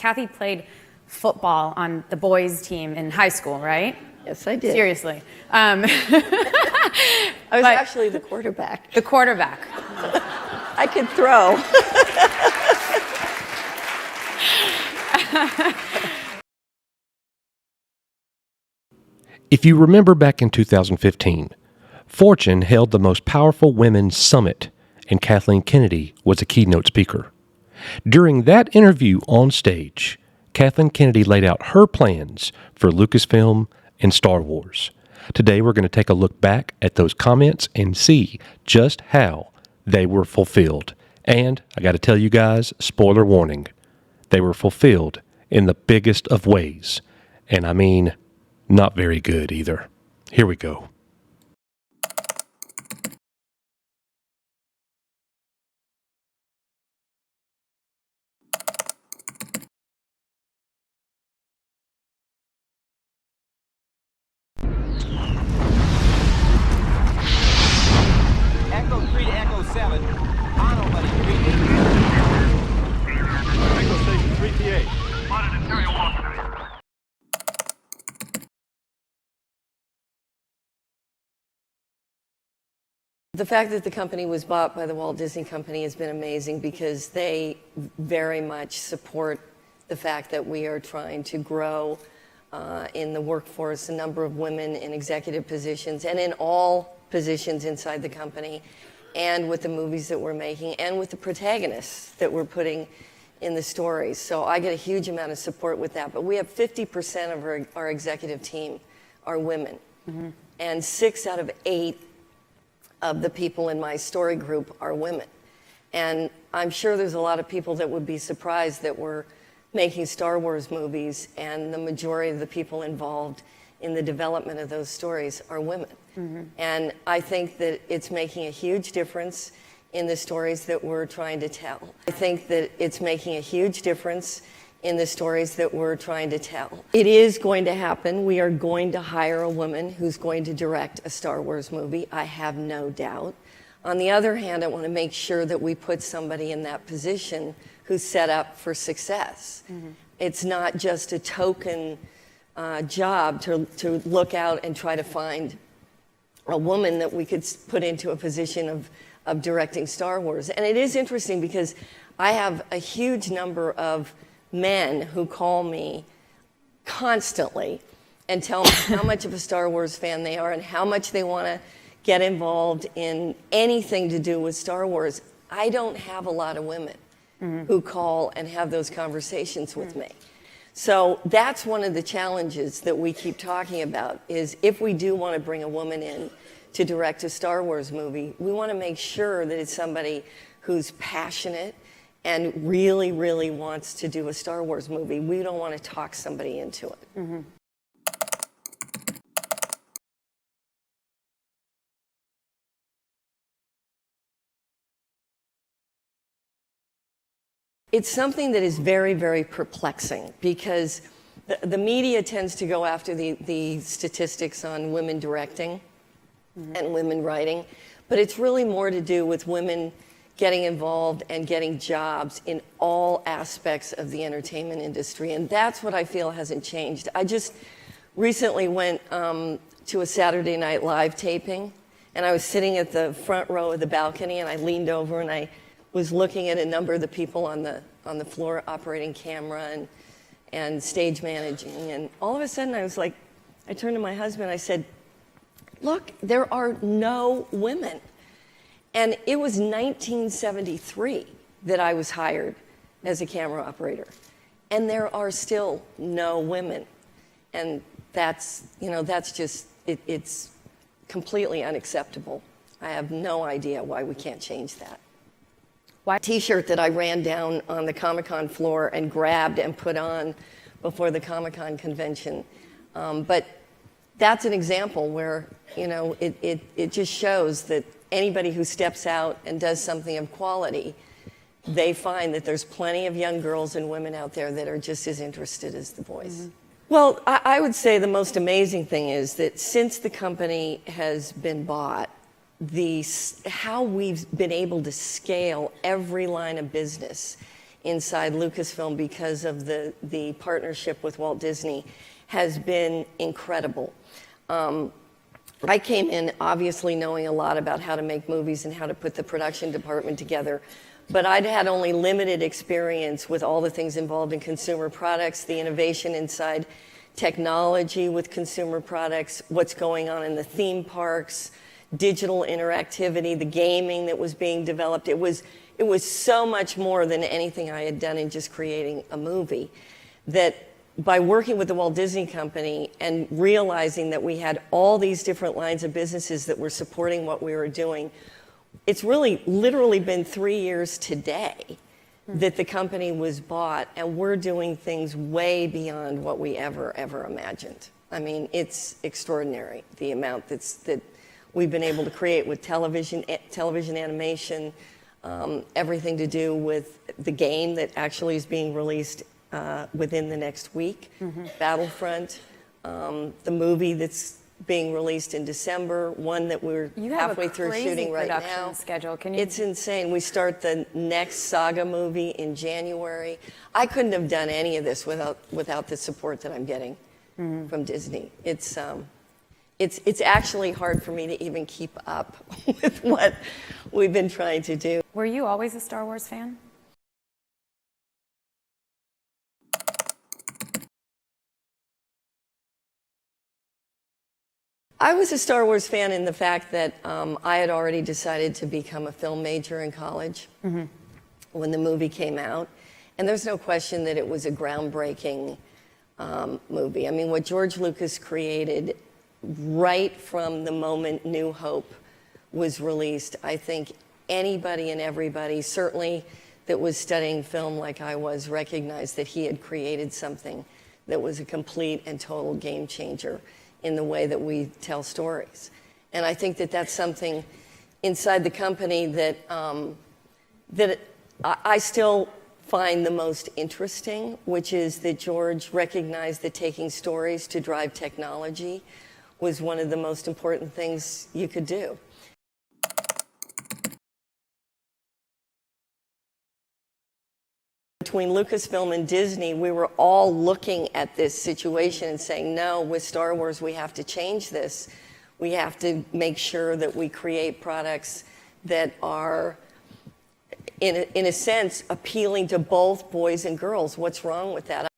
Kathy played football on the boys' team in high school, right? Yes, I did. Seriously. I was actually the quarterback. The quarterback. I could throw. If you remember back in 2015, Fortune held the most powerful women's summit, and Kathleen Kennedy was a keynote speaker. During that interview on stage, Kathleen Kennedy laid out her plans for Lucasfilm and Star Wars. Today we're going to take a look back at those comments and see just how they were fulfilled. And I got to tell you guys, spoiler warning, they were fulfilled in the biggest of ways. And I mean, not very good either. Here we go. Echo 3 to Echo 7. Mono, buddy. Echo Station 3PA. Spotted Imperial Officer. The fact that the company was bought by the Walt Disney Company has been amazing because they very much support the fact that we are trying to grow in the workforce a number of women in executive positions and in all positions inside the company, and with the movies that we're making and with the protagonists that we're putting in the stories. So I get a huge amount of support with that. But we have 50% of our executive team are women. Mm-hmm. And 6 out of 8 of the people in my story group are women. And I'm sure there's a lot of people that would be surprised that we're making Star Wars movies and the majority of the people involved in the development of those stories are women. Mm-hmm. And I think that it's making a huge difference in the stories that we're trying to tell. I think that it's making a huge difference in the stories that we're trying to tell. It is going to happen. We are going to hire a woman who's going to direct a Star Wars movie. I have no doubt. On the other hand, I want to make sure that we put somebody in that position who's set up for success. Mm-hmm. It's not just a token job to look out and try to find a woman that we could put into a position of directing Star Wars. And it is interesting because I have a huge number of men who call me constantly and tell me how much of a Star Wars fan they are and how much they want to get involved in anything to do with Star Wars. I don't have a lot of women who call and have those conversations with me. So that's one of the challenges that we keep talking about, is if we do want to bring a woman in to direct a Star Wars movie, we want to make sure that it's somebody who's passionate and really, really wants to do a Star Wars movie. We don't want to talk somebody into it. Mm-hmm. It's something that is very, very perplexing because the media tends to go after the statistics on women directing and women writing, but it's really more to do with women getting involved and getting jobs in all aspects of the entertainment industry. And that's what I feel hasn't changed. I just recently went to a Saturday Night Live taping, and I was sitting at the front row of the balcony, and I leaned over and I was looking at a number of the people on the floor operating camera and stage managing. And all of a sudden I was like, I turned to my husband, I said, look, there are no women. And it was 1973 that I was hired as a camera operator. And there are still no women. And that's just, it's completely unacceptable. I have no idea why we can't change that. Why? T-shirt that I ran down on the Comic-Con floor and grabbed and put on before the Comic-Con convention. But that's an example where, it just shows that anybody who steps out and does something of quality, they find that there's plenty of young girls and women out there that are just as interested as the boys. Mm-hmm. Well, I would say the most amazing thing is that since the company has been bought, how we've been able to scale every line of business inside Lucasfilm because of the partnership with Walt Disney has been incredible. I came in obviously knowing a lot about how to make movies and how to put the production department together, but I'd had only limited experience with all the things involved in consumer products, the innovation inside technology with consumer products, what's going on in the theme parks, digital interactivity, the gaming that was being developed. It was so much more than anything I had done in just creating a movie, that by working with the Walt Disney Company and realizing that we had all these different lines of businesses that were supporting what we were doing, it's really literally been 3 years today that the company was bought, and we're doing things way beyond what we ever imagined. I mean, it's extraordinary, the amount that we've been able to create with television animation, everything to do with the game that actually is being released within the next week, Battlefront, the movie that's being released in December, one that we're halfway through shooting right now. Schedule. Can It's insane. We start the next Saga movie in January. I couldn't have done any of this without the support that I'm getting from Disney. It's actually hard for me to even keep up with what we've been trying to do. Were you always a Star Wars fan? I was a Star Wars fan in the fact that I had already decided to become a film major in college when the movie came out. And there's no question that it was a groundbreaking movie. I mean, what George Lucas created right from the moment New Hope was released, I think anybody and everybody, certainly that was studying film like I was, recognized that he had created something that was a complete and total game changer in the way that we tell stories. And I think that that's something inside the company that, I still find the most interesting, which is that George recognized that taking stories to drive technology was one of the most important things you could do. Between Lucasfilm and Disney, we were all looking at this situation and saying, no, with Star Wars, we have to change this. We have to make sure that we create products that are, in a sense, appealing to both boys and girls. What's wrong with that?